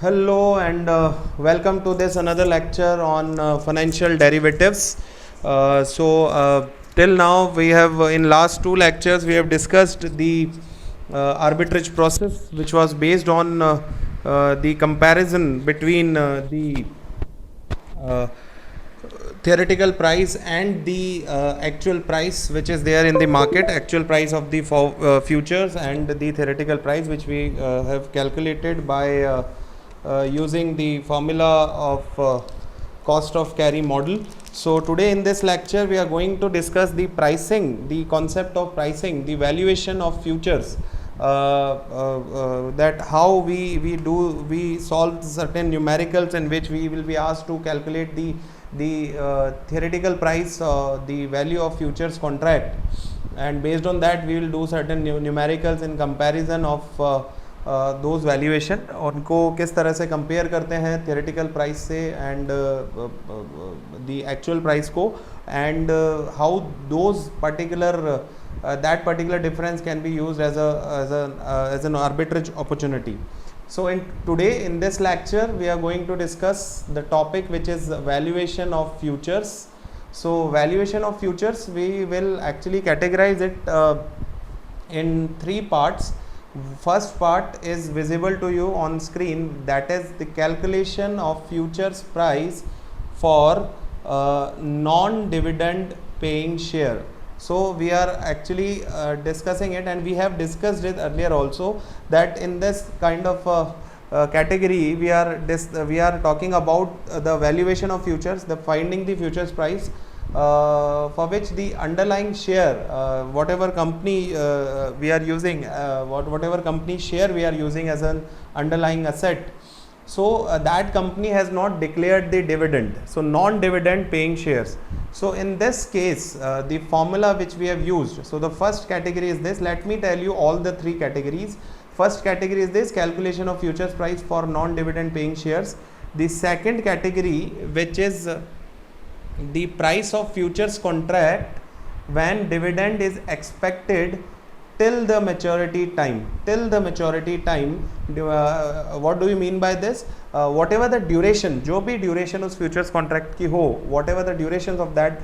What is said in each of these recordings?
Hello and welcome to this another lecture on financial derivatives. Till now we have in last two lectures we have discussed the arbitrage process, which was based on the comparison between the uh, theoretical price and the actual price which is there in the market, actual price of the futures and the theoretical price which we have calculated by using the formula of cost of carry model. So today in this lecture we are going to discuss the pricing, the concept of pricing, the valuation of futures, that how we solve certain numericals in which we will be asked to calculate the theoretical price, the value of futures contract, and based on that we will do certain numericals in comparison of those valuation. उनको किस तरह से compare करते हैं theoretical price से and the actual price को, and how those particular that particular difference can be used as an arbitrage opportunity. So today in this lecture we are going to discuss the topic which is valuation of futures. So valuation of futures, we will actually categorize it in three parts. First part is visible to you on screen, that is the calculation of futures price for non-dividend paying share. So we are actually discussing it, and we have discussed it earlier also, that in this kind of category we are talking about the valuation of futures, the finding the futures price for which the underlying share, whatever company we are using, whatever company share we are using as an underlying asset. So that company has not declared the dividend, so non-dividend paying shares. So in this case, the formula which we have used, so the first category is this. Let me tell you all the three categories. First category is this, calculation of futures price for non-dividend paying shares. The second category, which is the price of futures contract when dividend is expected till the maturity time. Till the maturity time, what do you mean by this? Whatever the duration, जो भी duration उस futures contract की हो, whatever the duration of that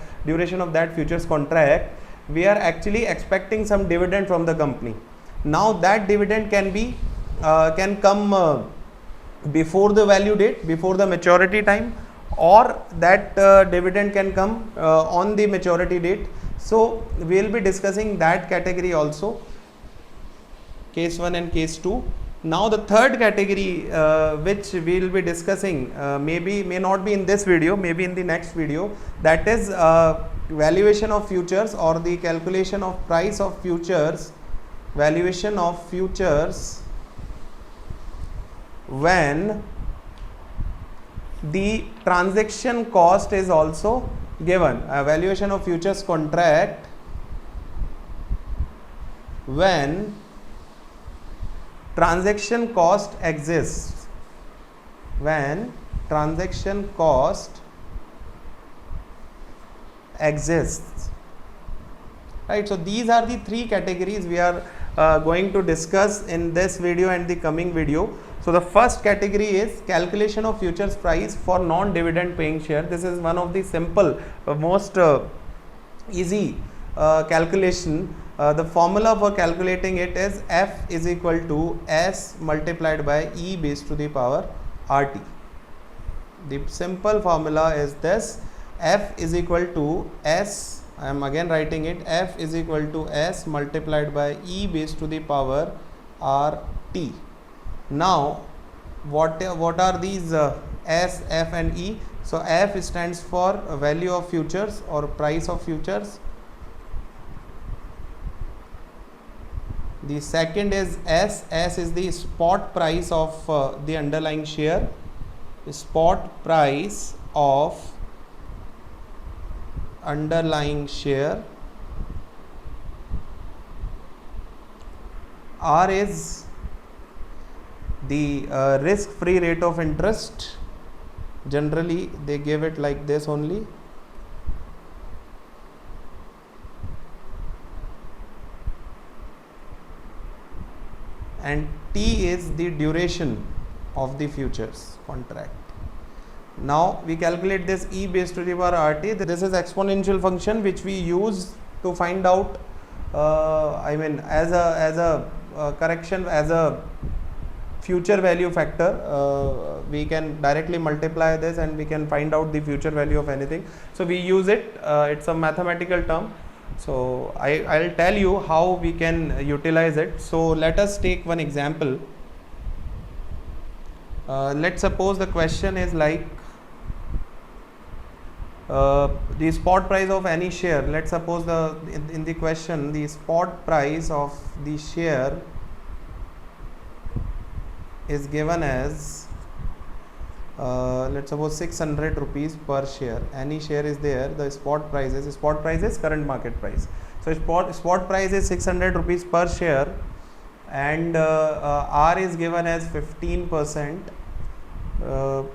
futures contract, we are actually expecting some dividend from the company. Now that dividend can come before the value date, before the maturity time, or that dividend can come on the maturity date. So we will be discussing that category also, case 1 and case 2. Now the third category which we will be discussing, may not be in this video, maybe in the next video, that is valuation of futures or the calculation of price of futures, valuation of futures when the transaction cost is also given. A valuation of futures contract when transaction cost exists, when transaction cost exists, right? So these are the three categories we are going to discuss in this video and the coming video. So the first category is calculation of futures price for non-dividend paying share. This is one of the simple, most easy calculation. The formula for calculating it is F is equal to S multiplied by E base to the power RT. The simple formula is this: F is equal to S, I am again writing it, F is equal to S multiplied by E base to the power RT. Now what are these S, F and E? So F stands for value of futures or price of futures. The second is S. S is the spot price of the underlying share, the spot price of underlying share. R is the risk-free rate of interest. Generally they give it like this only. And T is the duration of the futures contract. Now we calculate this e base to the power RT. This is exponential function which we use to find out as a correction, as a future value factor. We can directly multiply this and we can find out the future value of anything. So we use it, it's a mathematical term. So I'll tell you how we can utilize it. So let us take one example. Let's suppose the question is like the spot price of any share. Let's suppose in the question the spot price of the share is given as let's suppose 600 rupees per share. Any share is there, the spot price is current market price. So spot price is 600 rupees per share, and R is given as 15%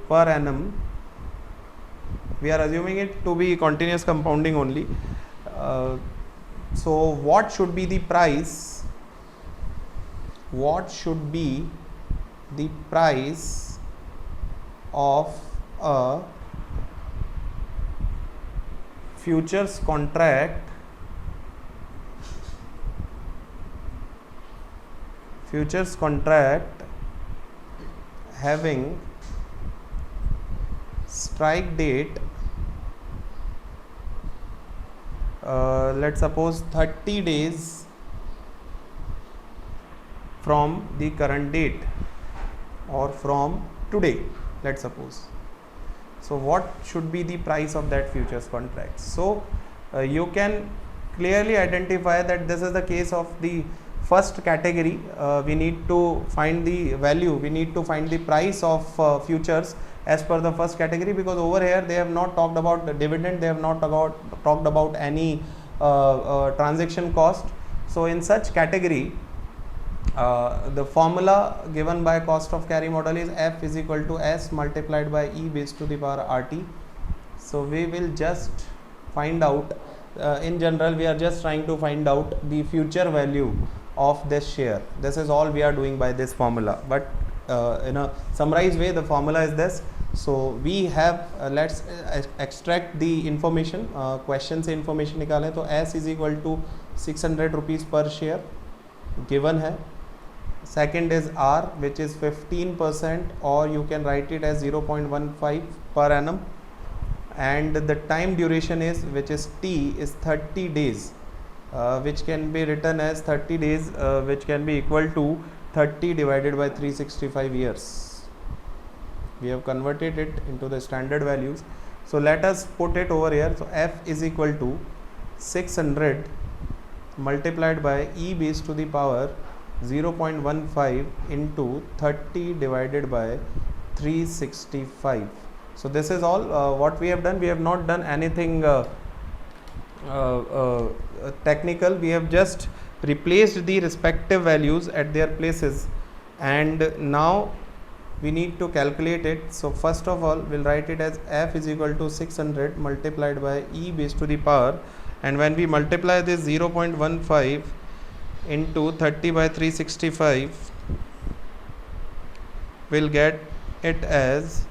per annum. We are assuming it to be continuous compounding only. So what should be the price? What should be the price of a futures contract having strike date, let's suppose 30 days from the current date or from today, let's suppose. So what should be the price of that futures contract? So you can clearly identify that this is the case of the first category. We need to find the value, we need to find the price of futures as per the first category, because over here they have not talked about the dividend, they have not talked about any transaction cost. So in such category, the formula given by cost of carry model is F is equal to S multiplied by E base to the power RT. So we will just find out, in general we are just trying to find out the future value of this share. This is all we are doing by this formula, but in a summarized way the formula is this. So we have let's extract the information, question से information निकालें. तो S is equal to 600 rupees per share given है. Second is R, which is 15%, or you can write it as 0.15 per annum, and the time duration is, which is T, is 30 days, which can be written as 30 days, which can be equal to 30 divided by 365 years. We have converted it into the standard values. So let us put it over here. So F is equal to 600 multiplied by E base to the power 0.15 into 30 divided by 365. So this is all what we have done. We have not done anything technical. We have just replaced the respective values at their places, and now we need to calculate it. So first of all we'll write it as F is equal to 600 multiplied by E base to the power, and when we multiply this 0.15 into 30 by 365, we'll get it as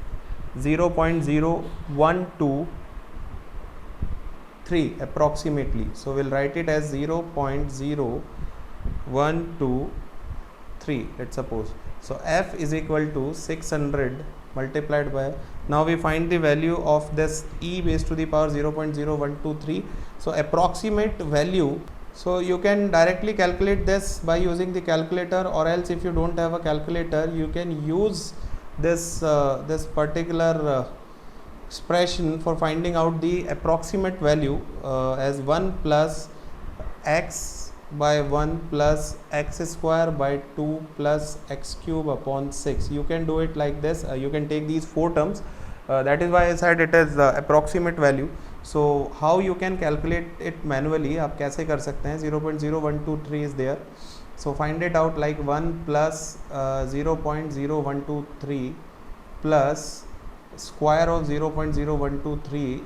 0.0123 approximately. So we'll write it as 0.0123, let's suppose. So F is equal to 600 multiplied by, now we find the value of this E base to the power 0.0123. So approximate value, so you can directly calculate this by using the calculator, or else if you don't have a calculator you can use this this particular expression for finding out the approximate value as 1 plus x by 1 plus x square by 2 plus x cube upon 6. You can do it like this. You can take these four terms. That is why I said it is approximate value. So how you can calculate it manually, आप कैसे कर सकते हैं? 0.0123 is there. So find it out, like 1 plus 0.0123 plus square of 0.0123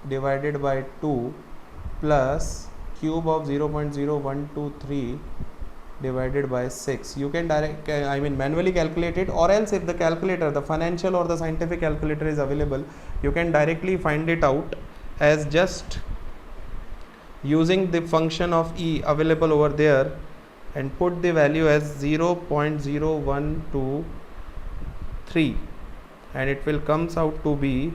divided by 2 plus cube of 0.0123 divided by 6. You can manually calculate it, or else if the calculator, the financial or the scientific calculator is available, you can directly find it out as just using the function of E available over there and put the value as 0.0123, and it will comes out to be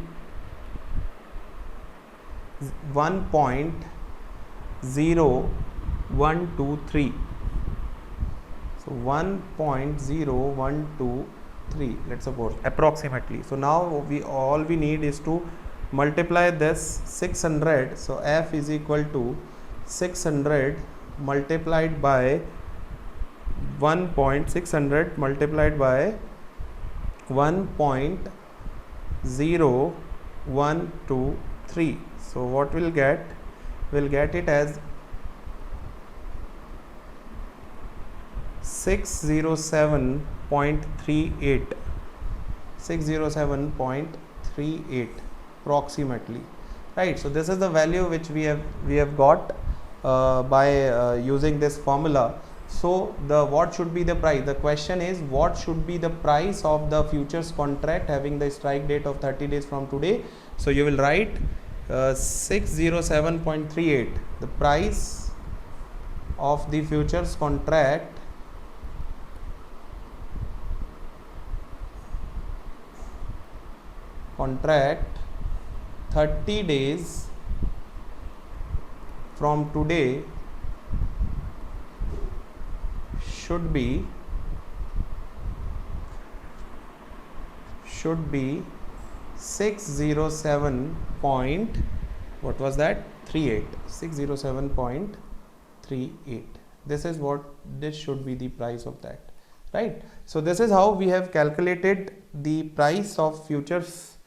1.0123. So 1.0123, let's suppose, approximately. So now we need is to multiply this 600. So F is equal to 600 multiplied by 1.600 multiplied by 1.0123. So what we'll get? We'll get it as 607.38. 607.38 approximately, right? So this is the value which we have got by using this formula. So what should be the price? The question is, what should be the price of the futures contract having the strike date of 30 days from today? So you will write 607.38, the price of the futures contract contract 30 days from today should be 607 point, what was that, 38, 607.38. This is what, this should be the price of that, right? So this is how we have calculated the price of futures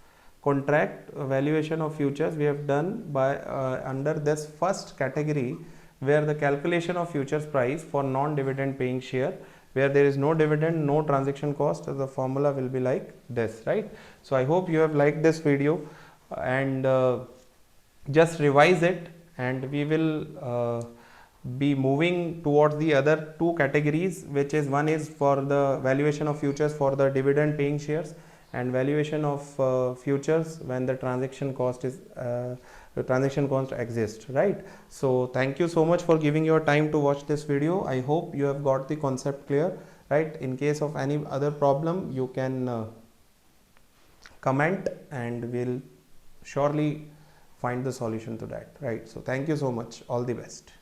contract, valuation of futures we have done by under this first category, where the calculation of futures price for non-dividend paying share, where there is no dividend, no transaction cost. The formula will be like this, right? So I hope you have liked this video, and just revise it, and we will be moving towards the other two categories, which is, one is for the valuation of futures for the dividend paying shares, and valuation of futures when the transaction cost is the transaction cost exists, right? So thank you so much for giving your time to watch this video. I hope you have got the concept clear, right? In case of any other problem, you can comment, and we'll surely find the solution to that, right? So thank you so much. All the best.